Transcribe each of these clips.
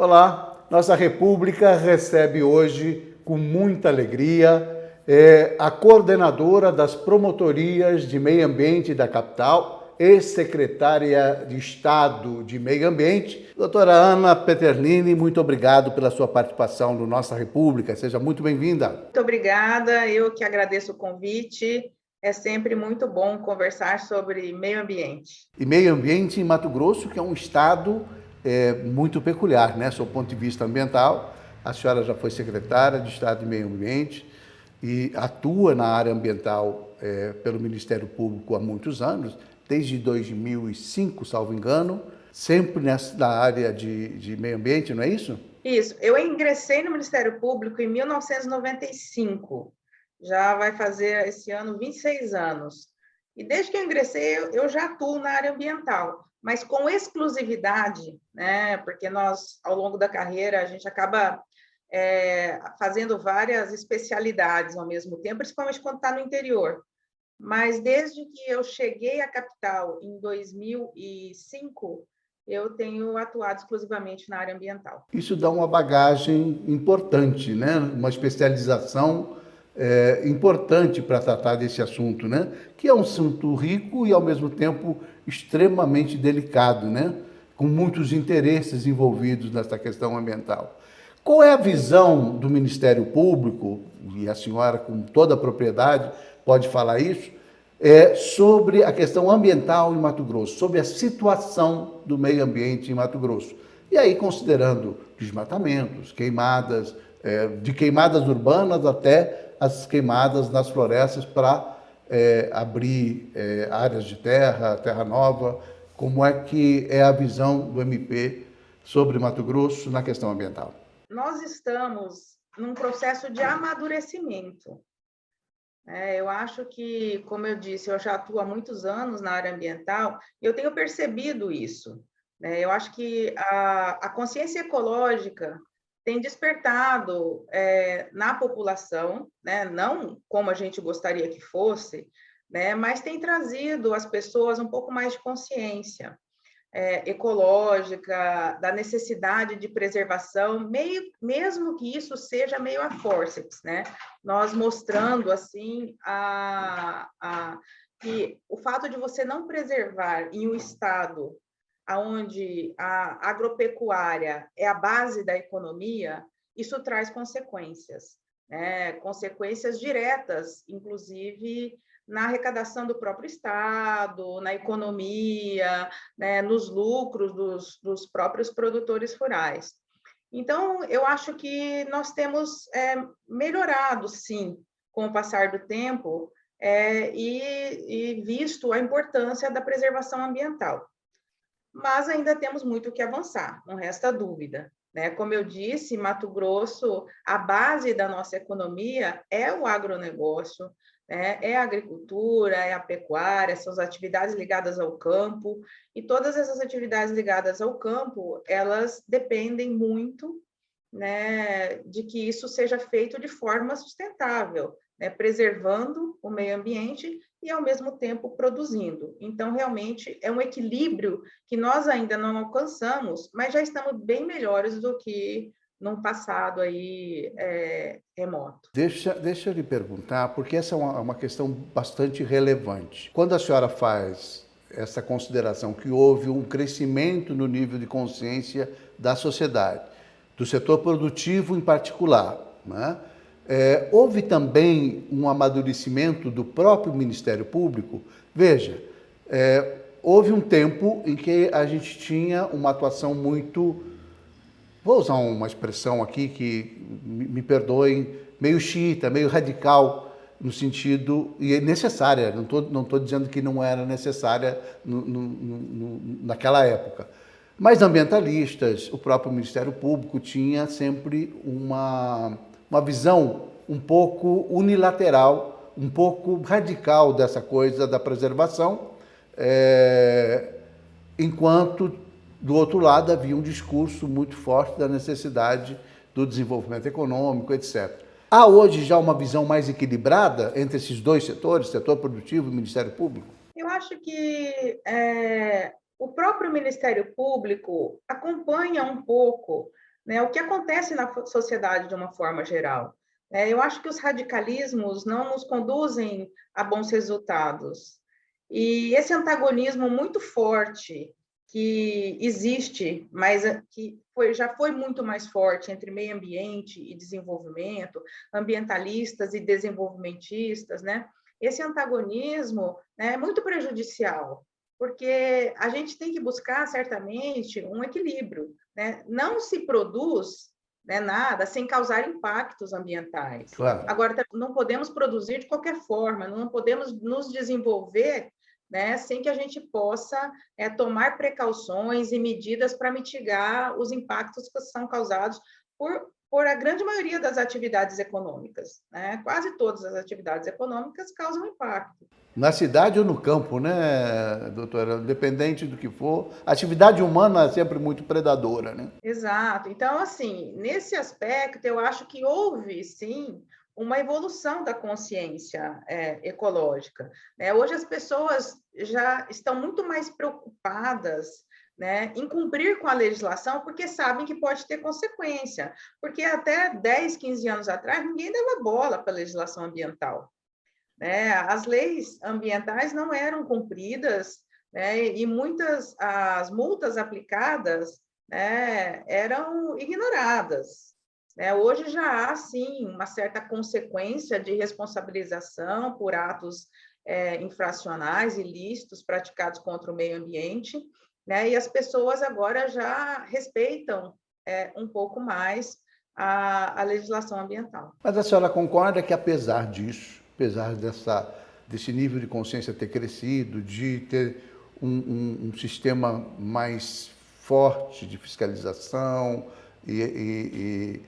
Olá, nossa República recebe hoje, com muita alegria, a coordenadora das promotorias de meio ambiente da capital, ex-secretária de Estado de Meio Ambiente, doutora Ana Peterlini. Muito obrigado pela sua participação no Nossa República. Seja muito bem-vinda. Muito obrigada, eu que agradeço o convite. É sempre muito bom conversar sobre meio ambiente. E meio ambiente em Mato Grosso, que é um estado muito peculiar, né? Sob o ponto de vista ambiental. A senhora já foi secretária de Estado de Meio Ambiente e atua na área ambiental pelo Ministério Público há muitos anos, desde 2005, salvo engano, sempre na área de meio ambiente, não é isso? Isso, eu ingressei no Ministério Público em 1995, já vai fazer esse ano 26 anos. E desde que eu ingressei, eu já atuo na área ambiental, mas com exclusividade, né? Porque nós, ao longo da carreira, a gente acaba fazendo várias especialidades ao mesmo tempo, principalmente quando está no interior. Mas desde que eu cheguei à capital em 2005, eu tenho atuado exclusivamente na área ambiental. Isso dá uma bagagem importante, né? Uma especialização importante para tratar desse assunto, né? Que é um assunto rico e, ao mesmo tempo, extremamente delicado, né? Com muitos interesses envolvidos nessa questão ambiental. Qual é a visão do Ministério Público, e a senhora, com toda a propriedade, pode falar isso, sobre a questão ambiental em Mato Grosso, sobre a situação do meio ambiente em Mato Grosso? E aí, considerando desmatamentos, queimadas, de queimadas urbanas até as queimadas nas florestas para abrir áreas de terra, terra nova, como é que é a visão do MP sobre Mato Grosso na questão ambiental? Nós estamos num processo de amadurecimento. Eu acho que, como eu disse, eu já atuo há muitos anos na área ambiental e eu tenho percebido isso. Eu acho que a consciência ecológica tem despertado na população, né? Não como a gente gostaria que fosse, né? Mas tem trazido às pessoas um pouco mais de consciência ecológica, da necessidade de preservação, mesmo que isso seja meio a fórceps, né? Nós mostrando, assim, que o fato de você não preservar em um estado onde a agropecuária é a base da economia, isso traz consequências, né? Consequências diretas, inclusive na arrecadação do próprio Estado, na economia, né, nos lucros dos próprios produtores rurais. Então, eu acho que nós temos melhorado, sim, com o passar do tempo, e visto a importância da preservação ambiental. Mas ainda temos muito que avançar, não resta dúvida. Né? Como eu disse, Mato Grosso, a base da nossa economia é o agronegócio, né? É a agricultura, é a pecuária, são as atividades ligadas ao campo, e todas essas atividades ligadas ao campo, elas dependem muito, né, de que isso seja feito de forma sustentável, né, preservando o meio ambiente e, ao mesmo tempo, produzindo. Então, realmente, é um equilíbrio que nós ainda não alcançamos, mas já estamos bem melhores do que num passado aí remoto. Deixa eu lhe perguntar, porque essa é uma questão bastante relevante. Quando a senhora faz essa consideração que houve um crescimento no nível de consciência da sociedade, do setor produtivo em particular, né? Houve também um amadurecimento do próprio Ministério Público. Veja, houve um tempo em que a gente tinha uma atuação muito, vou usar uma expressão aqui que me perdoem, meio xiita, meio radical, no sentido, e é necessária, não tô dizendo que não era necessária naquela época, mas ambientalistas, o próprio Ministério Público tinha sempre uma visão um pouco unilateral, um pouco radical dessa coisa da preservação, enquanto, do outro lado, havia um discurso muito forte da necessidade do desenvolvimento econômico, etc. Há hoje já uma visão mais equilibrada entre esses dois setores, setor produtivo e Ministério Público? Eu acho que o próprio Ministério Público acompanha um pouco né, o que acontece na sociedade de uma forma geral. Eu acho que os radicalismos não nos conduzem a bons resultados. E esse antagonismo muito forte que existe, mas que já foi muito mais forte entre meio ambiente e desenvolvimento, ambientalistas e desenvolvimentistas, né? Esse antagonismo, né, é muito prejudicial, porque a gente tem que buscar, certamente, um equilíbrio, né? Não se produz, né, nada sem causar impactos ambientais. Claro. Agora, não podemos produzir de qualquer forma, não podemos nos desenvolver, né, sem que a gente possa tomar precauções e medidas para mitigar os impactos que são causados por a grande maioria das atividades econômicas, né? Quase todas as atividades econômicas causam impacto. Na cidade ou no campo, né, doutora? Independente do que for, a atividade humana é sempre muito predadora, né? Exato. Então, assim, nesse aspecto, eu acho que houve, sim, uma evolução da consciência ecológica, né? Hoje as pessoas já estão muito mais preocupadas, né, em cumprir com a legislação, porque sabem que pode ter consequência. Porque até 10, 15 anos atrás, ninguém dava bola para a legislação ambiental, né? As leis ambientais não eram cumpridas, né? E muitas as multas aplicadas, né, eram ignoradas, né? Hoje já há sim uma certa consequência de responsabilização por atos infracionais ilícitos praticados contra o meio ambiente, né? E as pessoas agora já respeitam um pouco mais a legislação ambiental. Mas a senhora concorda que, apesar disso, apesar desse nível de consciência ter crescido, de ter um sistema mais forte de fiscalização e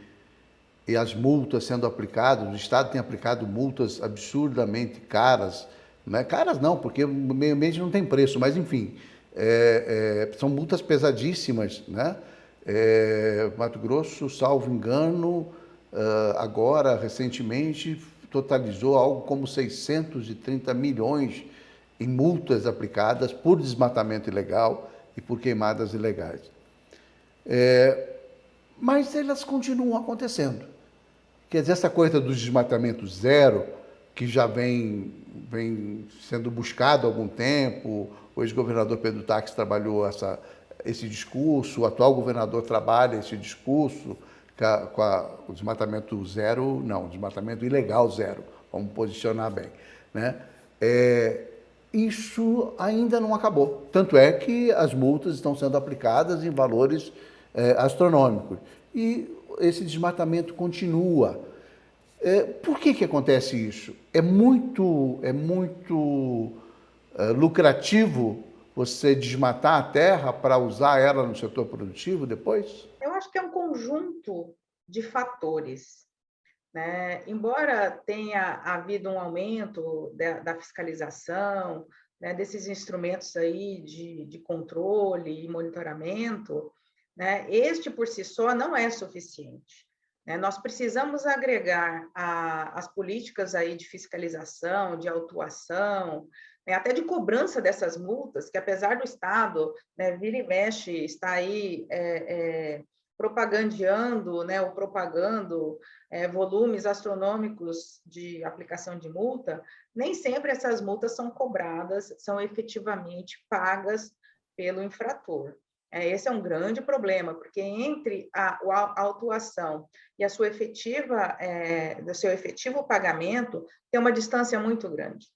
as multas sendo aplicadas, o Estado tem aplicado multas absurdamente caras, né? Caras não, porque o meio ambiente não tem preço, mas enfim, são multas pesadíssimas, né? Mato Grosso, salvo engano, agora, recentemente, totalizou algo como 630 milhões em multas aplicadas por desmatamento ilegal e por queimadas ilegais. Mas elas continuam acontecendo. Quer dizer, essa coisa do desmatamento zero, que já vem sendo buscado há algum tempo, o ex-governador Pedro Táxi trabalhou esse discurso, o atual governador trabalha esse discurso, o desmatamento zero, não, o desmatamento ilegal zero, vamos posicionar bem, né? Isso ainda não acabou, tanto é que as multas estão sendo aplicadas em valores astronômicos e esse desmatamento continua. Por que acontece isso? É muito lucrativo você desmatar a terra para usar ela no setor produtivo depois? Eu acho que é um conjunto de fatores, né? Embora tenha havido um aumento da fiscalização, né, desses instrumentos aí de controle e monitoramento, né, este por si só não é suficiente, né? Nós precisamos agregar as políticas aí de fiscalização, de autuação, né, até de cobrança dessas multas, que apesar do Estado, né, vira e mexe, está aí propagandeando, né, ou propagando volumes astronômicos de aplicação de multa, nem sempre essas multas são cobradas, são efetivamente pagas pelo infrator. Esse é um grande problema, porque entre a autuação e a sua do seu efetivo pagamento, tem uma distância muito grande.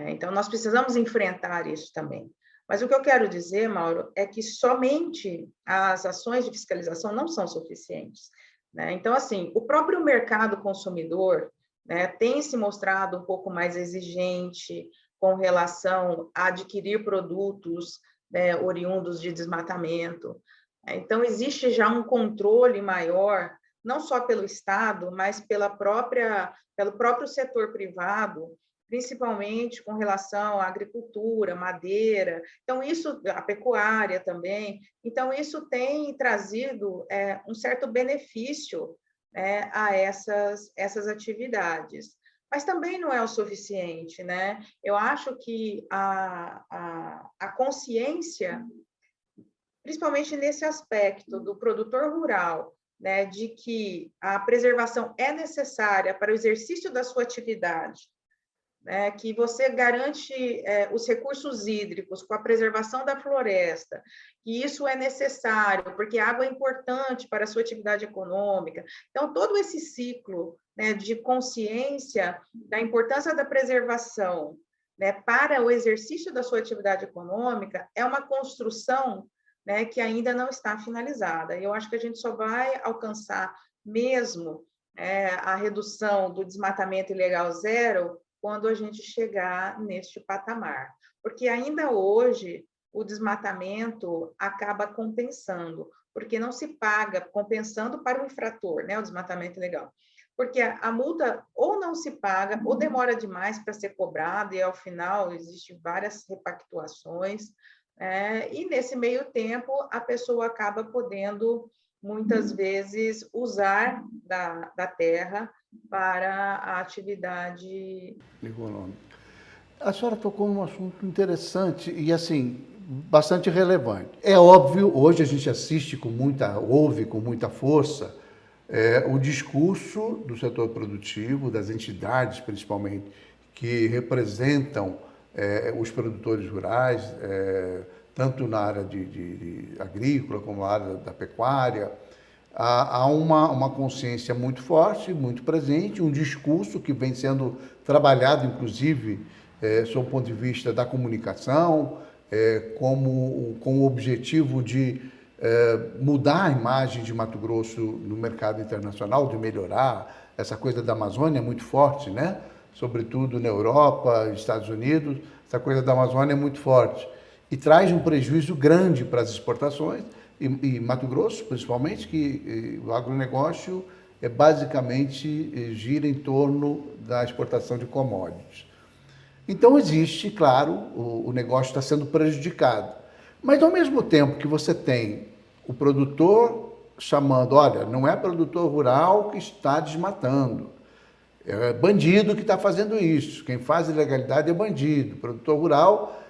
Então, nós precisamos enfrentar isso também. Mas o que eu quero dizer, Mauro, é que somente as ações de fiscalização não são suficientes, né? Então, assim, o próprio mercado consumidor, né, tem se mostrado um pouco mais exigente com relação a adquirir produtos, né, oriundos de desmatamento. Então, existe já um controle maior, não só pelo Estado, mas pelo próprio setor privado, principalmente com relação à agricultura, madeira, então isso, a pecuária também, então isso tem trazido um certo benefício a essas atividades. Mas também não é o suficiente, né? Eu acho que a consciência, principalmente nesse aspecto do produtor rural, né, de que a preservação é necessária para o exercício da sua atividade, né, que você garante os recursos hídricos com a preservação da floresta, que isso é necessário, porque a água é importante para a sua atividade econômica. Então, todo esse ciclo, né, de consciência da importância da preservação, né, para o exercício da sua atividade econômica é uma construção, né, que ainda não está finalizada. E eu acho que a gente só vai alcançar mesmo a redução do desmatamento ilegal zero quando a gente chegar neste patamar. Porque ainda hoje o desmatamento acaba compensando, porque não se paga compensando para o infrator, né, o desmatamento ilegal. Porque a multa ou não se paga, ou demora demais para ser cobrada, e ao final existem várias repactuações, e nesse meio tempo a pessoa acaba podendo, muitas vezes, usar da terra para a atividade econômica. A senhora tocou num assunto interessante e, assim, bastante relevante. É óbvio, hoje a gente ouve com muita força o discurso do setor produtivo, das entidades, principalmente, que representam os produtores rurais, tanto na área de agrícola como na área da pecuária. Há uma consciência muito forte, muito presente, um discurso que vem sendo trabalhado, inclusive, sob o ponto de vista da comunicação, com o objetivo de mudar a imagem de Mato Grosso no mercado internacional, de melhorar. Essa coisa da Amazônia é muito forte, né? Sobretudo na Europa, Estados Unidos, essa coisa da Amazônia é muito forte. E traz um prejuízo grande para as exportações, e Mato Grosso, principalmente, que o agronegócio basicamente gira em torno da exportação de commodities. Então existe, claro, o negócio está sendo prejudicado. Mas ao mesmo tempo que você tem o produtor chamando, olha, não é produtor rural que está desmatando, é bandido que está fazendo isso, quem faz ilegalidade é bandido, o produtor rural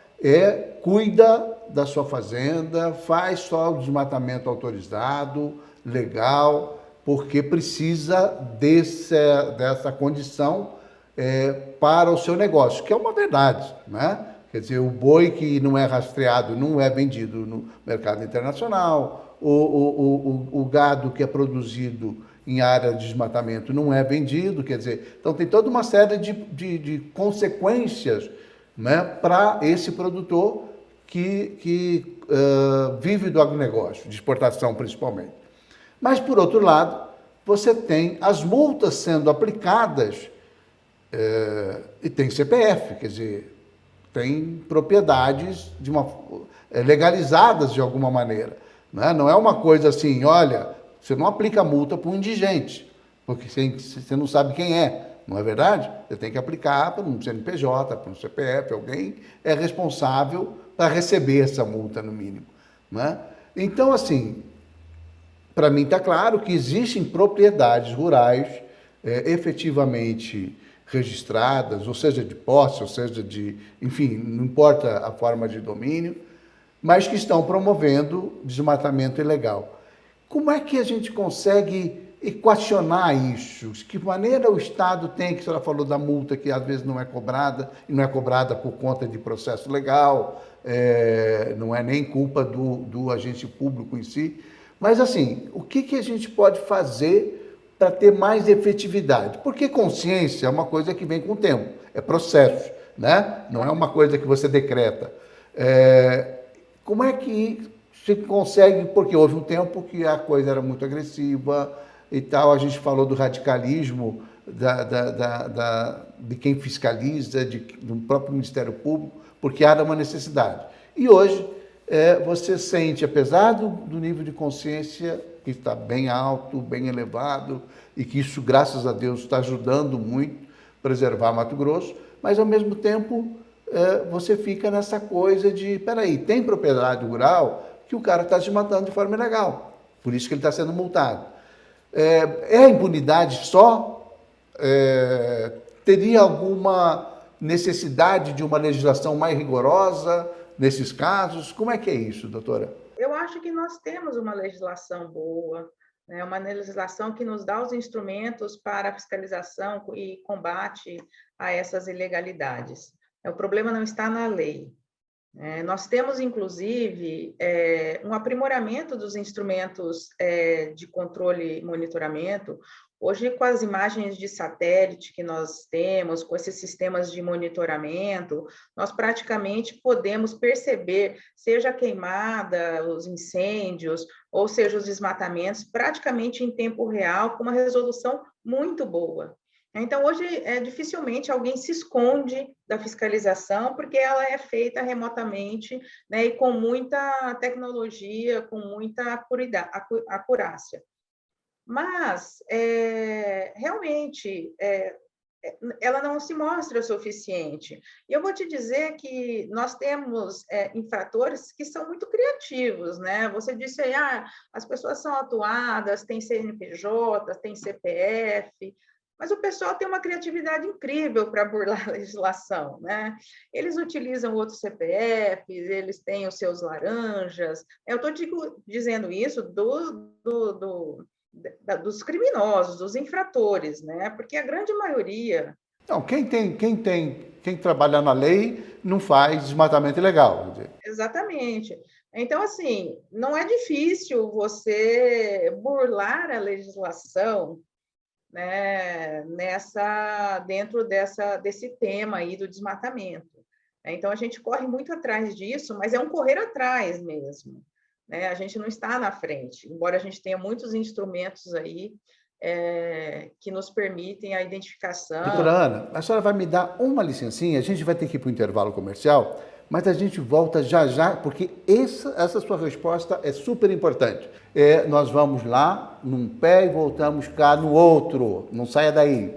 cuida da sua fazenda, faz só o desmatamento autorizado, legal, porque precisa dessa condição para o seu negócio, que é uma verdade, né? Quer dizer, o boi que não é rastreado não é vendido no mercado internacional, o gado que é produzido em área de desmatamento não é vendido, quer dizer, então tem toda uma série de consequências, né, para esse produtor que vive do agronegócio, de exportação principalmente. Mas, por outro lado, você tem as multas sendo aplicadas e tem CPF, quer dizer, tem propriedades legalizadas de alguma maneira. Né? Não é uma coisa assim, olha, você não aplica multa para um indigente, porque você não sabe quem é. Não é verdade? Você tem que aplicar para um CNPJ, para um CPF, alguém é responsável para receber essa multa, no mínimo. Né? Então, assim, para mim está claro que existem propriedades rurais efetivamente registradas, ou seja, de posse, ou seja, enfim, não importa a forma de domínio, mas que estão promovendo desmatamento ilegal. Como é que a gente consegue equacionar isso? De que maneira o Estado tem, que a senhora falou da multa que às vezes não é cobrada, e não é cobrada por conta de processo legal, não é nem culpa do agente público em si, mas assim, o que a gente pode fazer para ter mais efetividade? Porque consciência é uma coisa que vem com o tempo, é processo, né? Não é uma coisa que você decreta. Como é que se consegue, porque houve um tempo que a coisa era muito agressiva e tal, a gente falou do radicalismo de quem fiscaliza, do próprio Ministério Público, porque era uma necessidade. E hoje você sente, apesar do nível de consciência que está bem alto, bem elevado, e que isso, graças a Deus, está ajudando muito a preservar Mato Grosso, mas, ao mesmo tempo, você fica nessa coisa de, peraí, tem propriedade rural que o cara está desmatando de forma ilegal, por isso que ele está sendo multado. É a impunidade só? Teria alguma necessidade de uma legislação mais rigorosa nesses casos? Como é que é isso, doutora? Eu acho que nós temos uma legislação boa, né? Uma legislação que nos dá os instrumentos para fiscalização e combate a essas ilegalidades. O problema não está na lei. Nós temos, inclusive, um aprimoramento dos instrumentos de controle e monitoramento. Hoje, com as imagens de satélite que nós temos, com esses sistemas de monitoramento, nós praticamente podemos perceber, seja a queimada, os incêndios, ou seja, os desmatamentos, praticamente em tempo real, com uma resolução muito boa. Então, hoje, dificilmente alguém se esconde da fiscalização, porque ela é feita remotamente, né, e com muita tecnologia, com muita acurácia. Mas, realmente, ela não se mostra suficiente. E eu vou te dizer que nós temos infratores que são muito criativos, né? Você disse aí, as pessoas são autuadas, tem CNPJ, tem CPF, mas o pessoal tem uma criatividade incrível para burlar a legislação, né? Eles utilizam outros CPFs, eles têm os seus laranjas. Eu estou dizendo isso dos criminosos, dos infratores, né? Porque a grande maioria... Não, quem trabalha na lei não faz desmatamento ilegal. Exatamente. Então, assim, não é difícil você burlar a legislação, né, dentro desse tema aí do desmatamento. Então, a gente corre muito atrás disso, mas é um correr atrás mesmo, né? A gente não está na frente, embora a gente tenha muitos instrumentos aí que nos permitem a identificação. Doutora Ana, a senhora vai me dar uma licencinha, a gente vai ter que ir para o intervalo comercial, mas a gente volta já já, porque essa sua resposta é super importante. Nós vamos lá num pé e voltamos cá no outro. Não saia daí.